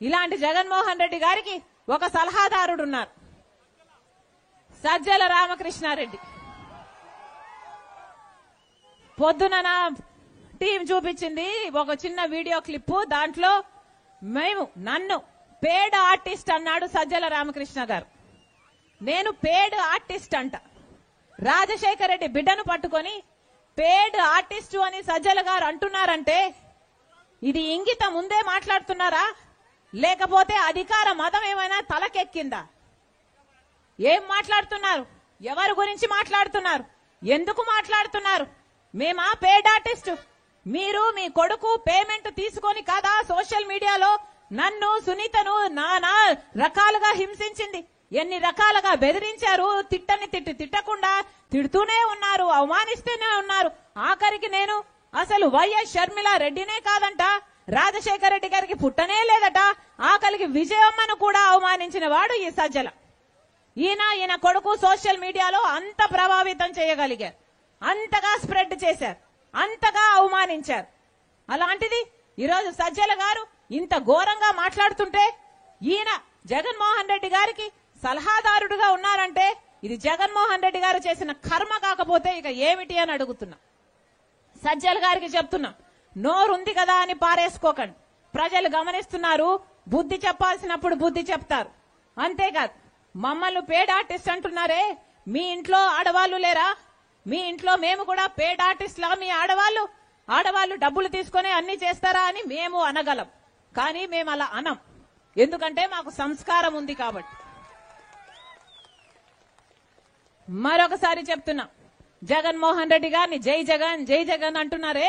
ఇలాంటి జగన్మోహన్ రెడ్డి గారికి ఒక సలహాదారుడు ఉన్నారు, సజ్జల రామకృష్ణారెడ్డి. పొద్దున నా టీం చూపించింది ఒక చిన్న వీడియో క్లిప్. దాంట్లో నన్ను పేడ్ ఆర్టిస్ట్ అన్నాడు సజ్జల రామకృష్ణ గారు. నేను పేడ్ ఆర్టిస్ట్ అంట. రాజశేఖర రెడ్డి బిడ్డను పట్టుకొని పేడ్ ఆర్టిస్టు అని సజ్జల గారు అంటున్నారంటే ఇది ఇంగిత ముందే మాట్లాడుతున్నారా, లేకపోతే అధికార మదం ఏమైనా తలకెక్కిందా? ఏం మాట్లాడుతున్నారు? ఎవరి గురించి మాట్లాడుతున్నారు? ఎందుకు మాట్లాడుతున్నారు? మేమా పేడ్ ఆర్టిస్ట్? మీరు మీ కొడుకు పేమెంట్ తీసుకొని కదా సోషల్ మీడియాలో నన్ను సునీతను నానా రకాలుగా హింసించింది, ఎన్ని రకాలుగా బెదిరించారు. తిట్టకుండా తిడుతూనే ఉన్నారు, అవమానిస్తూనే ఉన్నారు. ఆఖరికి నేను అసలు వైఎస్ షర్మిల రెడ్డినే కాదంట, రాజశేఖర రెడ్డి గారికి పుట్టనే లేదట, ఆఖరికి విజయమ్మను కూడా అవమానించిన వాడు ఈ సజ్జల. ఈయన కొడుకు సోషల్ మీడియాలో అంత ప్రభావితం చేయగలిగారు, అంతగా స్ప్రెడ్ చేశారు, అంతగా అవమానించారు. అలాంటిది ఈరోజు సజ్జల గారు ఇంత ఘోరంగా మాట్లాడుతుంటే ఈయన జగన్మోహన్ రెడ్డి గారికి సలహాదారుడుగా ఉన్నారంటే ఇది జగన్మోహన్ రెడ్డి గారు చేసిన కర్మ కాకపోతే ఇక ఏమిటి అని అడుగుతున్నా. సజ్జల గారికి చెప్తున్నా, నోరుంది కదా అని పారేసుకోకండి. ప్రజలు గమనిస్తున్నారు, బుద్ధి చెప్పాల్సినప్పుడు బుద్ధి చెప్తారు. అంతేకాదు మమ్మల్ని పేడ్ ఆర్టిస్ట్ అంటున్నారే, మీ ఇంట్లో ఆడవాళ్లు లేరా? మీ ఇంట్లో మేము కూడా పేడ్ ఆర్టిస్ట్లా? మీ ఆడవాళ్లు డబ్బులు తీసుకుని అన్ని చేస్తారా అని మేము అనగలం, కానీ మేము అలా అనం. ఎందుకంటే మాకు సంస్కారం ఉంది కాబట్టి. మరొకసారి చెప్తున్నా, జగన్మోహన్ రెడ్డి గారిని జై జగన్ జై జగన్ అంటున్నారే,